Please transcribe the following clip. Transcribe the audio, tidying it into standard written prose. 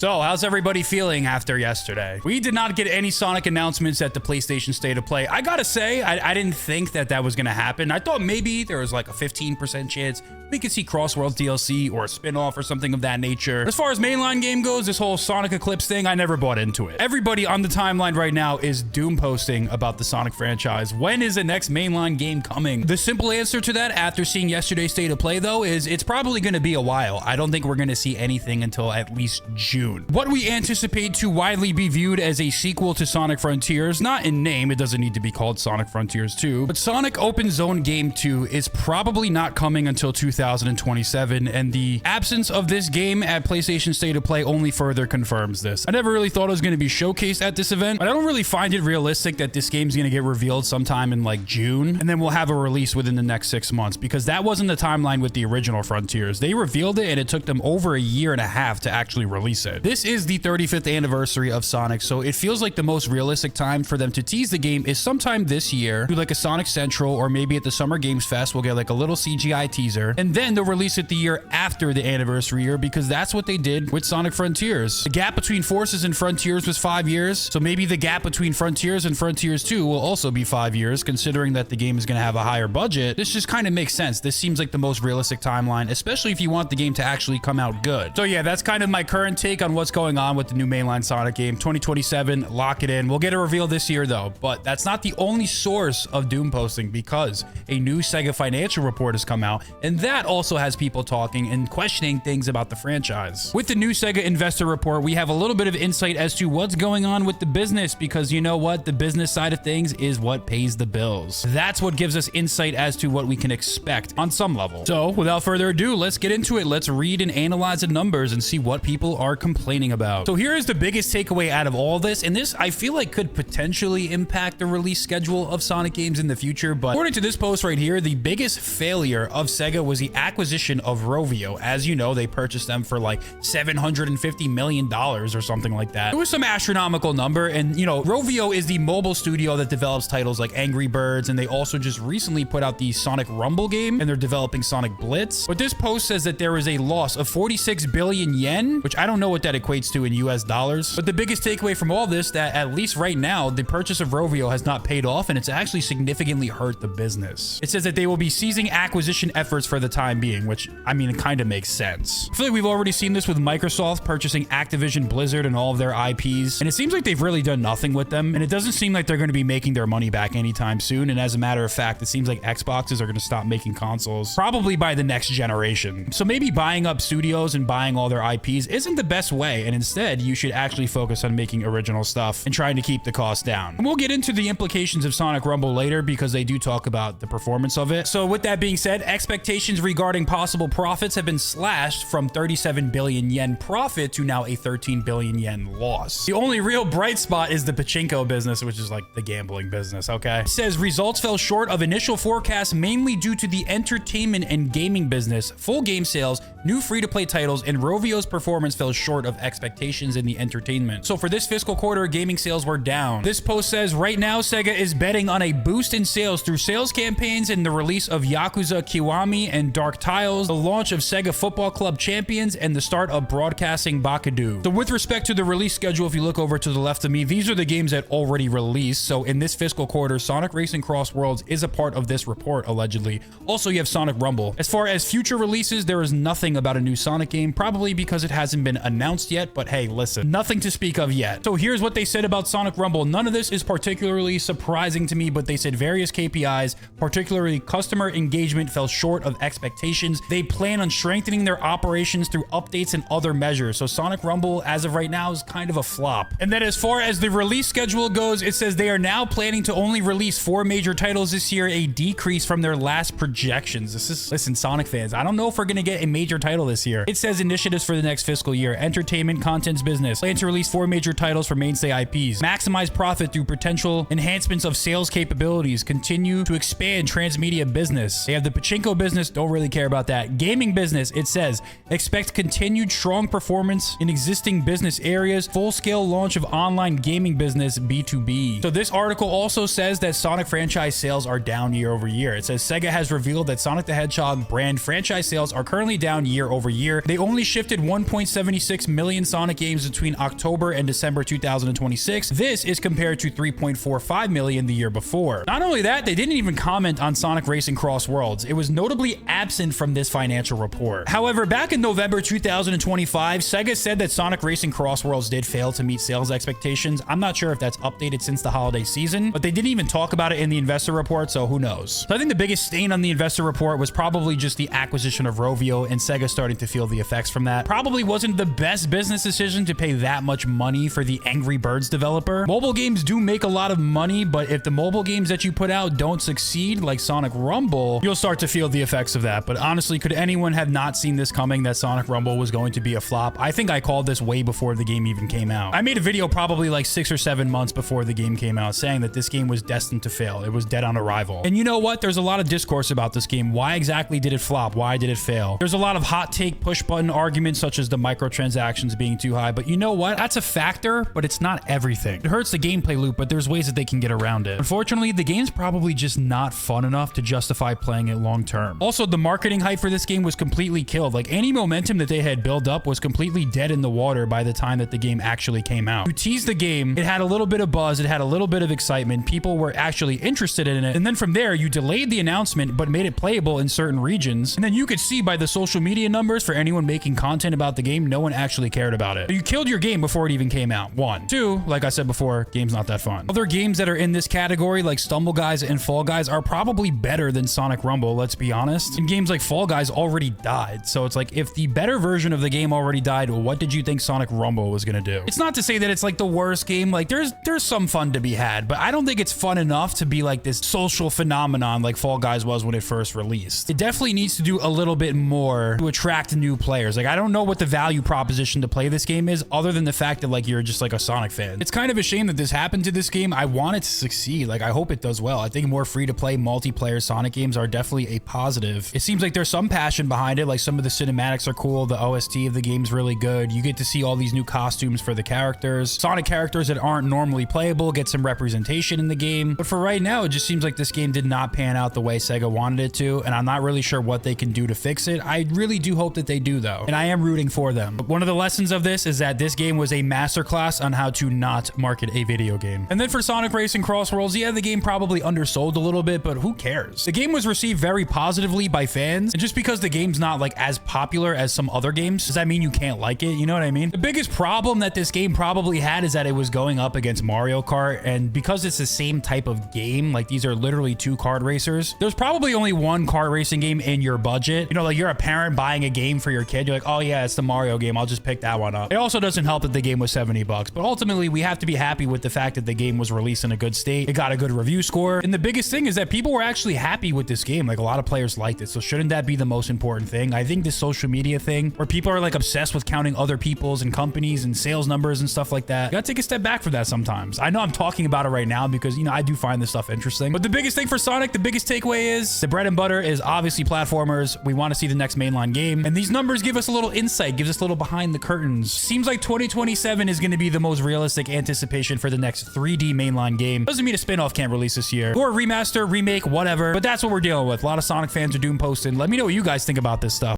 So, how's everybody feeling after yesterday? We did not get any Sonic announcements at the PlayStation State of Play. I gotta say, I didn't think that was gonna happen. I thought maybe there was like a 15% chance we could see Crossworld DLC or a spin-off or something of that nature. As far as mainline game goes, this whole Sonic Eclipse thing, I never bought into it. Everybody on the timeline right now is doom posting about the Sonic franchise. When is the next mainline game coming? The simple answer to that, after seeing yesterday's State of Play though, is it's probably gonna be a while. I don't think we're gonna see anything until at least June. What we anticipate to widely be viewed as a sequel to Sonic Frontiers, not in name, it doesn't need to be called Sonic Frontiers 2, but Sonic Open Zone Game 2 is probably not coming until 2027, and the absence of this game at PlayStation State of Play only further confirms this. I never really thought it was going to be showcased at this event, but I don't really find it realistic that this game's going to get revealed sometime in like June, and then we'll have a release within the next 6 months, because that wasn't the timeline with the original Frontiers. They revealed it, and it took them over a year and a half to actually release it. This is the 35th anniversary of Sonic, so it feels like the most realistic time for them to tease the game is sometime this year, do like a Sonic Central, or maybe at the Summer Games Fest, we'll get like a little CGI teaser, and then they'll release it the year after the anniversary year, because that's what they did with Sonic Frontiers. The gap between Forces and Frontiers was 5 years, so maybe the gap between Frontiers and Frontiers 2 will also be 5 years, considering that the game is going to have a higher budget. This just kind of makes sense. This seems like the most realistic timeline, especially if you want the game to actually come out good. So yeah, that's kind of my current take on what's going on with the new mainline Sonic game. 2027, lock it in. We'll get a reveal this year though, but that's not the only source of doom posting, because a new Sega financial report has come out, and that also has people talking and questioning things about the franchise. With the new Sega investor report, we have a little bit of insight as to what's going on with the business, because you know what? The business side of things is what pays the bills. That's what gives us insight as to what we can expect on some level. So without further ado, let's get into it. Let's read and analyze the numbers and see what people are complaining about. So here is the biggest takeaway out of all this, and this I feel like could potentially impact the release schedule of Sonic games in the future, but according to this post right here, the biggest failure of Sega was the acquisition of Rovio. As you know, they purchased them for like $750 million or something like that. It was some astronomical number, and you know, Rovio is the mobile studio that develops titles like Angry Birds, and they also just recently put out the Sonic Rumble game, and they're developing Sonic Blitz. But this post says that there is a loss of 46 billion yen, which I don't know what that equates to in US dollars. But the biggest takeaway from all this, that at least right now, the purchase of Rovio has not paid off, and it's actually significantly hurt the business. It says that they will be ceasing acquisition efforts for the time being, which, I mean, it kind of makes sense. I feel like we've already seen this with Microsoft purchasing Activision Blizzard and all of their IPs, and it seems like they've really done nothing with them, and it doesn't seem like they're going to be making their money back anytime soon, and as a matter of fact, it seems like Xboxes are going to stop making consoles probably by the next generation. So maybe buying up studios and buying all their IPs isn't the best way, and instead, you should actually focus on making original stuff and trying to keep the cost down. And we'll get into the implications of Sonic Rumble later, because they do talk about the performance of it. So with that being said, expectations regarding possible profits have been slashed from 37 billion yen profit to now a 13 billion yen loss. The only real bright spot is the pachinko business, which is like the gambling business, okay? It says results fell short of initial forecasts mainly due to the entertainment and gaming business, full game sales, new free-to-play titles, and Rovio's performance fell short of expectations in the entertainment. So for this fiscal quarter, gaming sales were down. This post says right now Sega is betting on a boost in sales through sales campaigns and the release of Yakuza Kiwami and Dark Tiles, the launch of Sega Football Club Champions, and the start of broadcasting Bakadu. So with respect to the release schedule, if you look over to the left of me, these are the games that already released. So in this fiscal quarter, Sonic Racing Cross Worlds is a part of this report, allegedly. Also, you have Sonic Rumble. As far as future releases, there is nothing about a new Sonic game, probably because it hasn't been announced yet, but hey, listen, nothing to speak of yet. So here's what they said about Sonic Rumble. None of this is particularly surprising to me, but they said various KPIs, particularly customer engagement, fell short of expectations. They plan on strengthening their operations through updates and other measures. So Sonic Rumble, as of right now, is kind of a flop. And then as far as the release schedule goes, it says they are now planning to only release 4 major titles this year, a decrease from their last projections. Listen, Sonic fans, I don't know if we're going to get a major title this year. It says initiatives for the next fiscal year: entertainment, contents business, plan to release 4 major titles for mainstay IPs, maximize profit through potential enhancements of sales capabilities, continue to expand transmedia business. They have the pachinko business, don't really care about that. Gaming business, it says expect continued strong performance in existing business areas, full-scale launch of online gaming business B2B. So this article also says that Sonic franchise sales are down year over year. It says Sega has revealed that Sonic the Hedgehog brand franchise sales are currently down year over year. They only shifted 1.76 million Sonic games between October and December 2026. This is compared to 3.45 million the year before. Not only that, they didn't even comment on Sonic Racing Cross Worlds. It was notably absent from this financial report. However, back in November 2025, Sega said that Sonic Racing Cross Worlds did fail to meet sales expectations. I'm not sure if that's updated since the holiday season, but they didn't even talk about it in the investor report, so who knows? So I think the biggest stain on the investor report was probably just the acquisition of Rovio and Sega starting to feel the effects from that. Probably wasn't the best business decision to pay that much money for the Angry Birds developer. Mobile games do make a lot of money, but if the mobile games that you put out don't succeed, like Sonic Rumble, you'll start to feel the effects of that. But honestly, could anyone have not seen this coming, that Sonic Rumble was going to be a flop? I think I called this way before the game even came out. I made a video probably like 6 or 7 months before the game came out saying that this game was destined to fail. It was dead on arrival. And you know what? There's a lot of discourse about this game. Why exactly did it flop? Why did it fail? There's a lot of hot take push button arguments such as the microtransactions being too high, but you know what? That's a factor, but it's not everything. It hurts the gameplay loop, but there's ways that they can get around it. Unfortunately, the game's probably just not fun enough to justify playing it long term. Also, the marketing hype for this game was completely killed. Like, any momentum that they had built up was completely dead in the water by the time that the game actually came out. You teased the game, it had a little bit of buzz, it had a little bit of excitement, people were actually interested in it, and then from there, you delayed the announcement, but made it playable in certain regions, and then you could see by the social media numbers for anyone making content about the game, no one actually cared about it. You killed your game before it even came out. 1. 2, like I said before, game's not that fun. Other games that are in this category, like Stumble Guys and Fall Guys, are probably better than Sonic Rumble, let's be honest. And games like Fall Guys already died, so it's like, if the better version of the game already died, what did you think Sonic Rumble was gonna do? It's not to say that it's like the worst game, like there's some fun to be had, but I don't think it's fun enough to be like this social phenomenon like Fall Guys was when it first released. It definitely needs to do a little bit more to attract new players. Like, I don't know what the value proposition to play this game is other than the fact that like you're just like a Sonic fan. It's kind of a shame that this happened to this game. I want it to succeed. Like, I hope it does well. I think more free-to-play multiplayer Sonic games are definitely a positive. It seems like there's some passion behind it. Like, some of the cinematics are cool. The OST of the game's really good. You get to see all these new costumes for the characters. Sonic characters that aren't normally playable get some representation in the game. But for right now, it just seems like this game did not pan out the way Sega wanted it to, and I'm not really sure what they can do to fix it. I really do hope that they do, though, and I am rooting for them. But one of the lessons of this is that this game was a masterclass on how to not market a video game. And then for Sonic Racing Cross Worlds, yeah, the game probably undersold a little bit, but who cares? The game was received very positively by fans, and just because the game's not like as popular as some other games, does that mean you can't like it? You know what I mean? The biggest problem that this game probably had is that it was going up against Mario Kart, and because it's the same type of game, like these are literally 2 kart racers, there's probably only one kart racing game in your budget. You know, like you're a parent buying a game for your kid, you're like, oh yeah, it's the Mario game, I'll just pick that one up. It also doesn't help that the game was $70, but ultimately we have to be happy with the fact that the game was released in a good state. It got a good review score, and the biggest thing is that people were actually happy with this game. Like, a lot of players liked it, so shouldn't that be the most important thing? I think this social media thing where people are like obsessed with counting other people's and companies and sales numbers and stuff like that, you gotta take a step back for that sometimes. I know I'm talking about it right now because, you know, I do find this stuff interesting, but the biggest thing for Sonic, the biggest takeaway is the bread and butter is obviously platformers. We want to see the next mainline game, and these numbers give us a little insight, gives us a little behind the curtains. Seems like 2027 is going to be the most realistic anticipation for the next 3D mainline game. Doesn't mean a spin-off can't release this year, or a remaster, remake, whatever, but that's what we're dealing with. A lot of Sonic fans are doom posting. Let me know what you guys think about this stuff.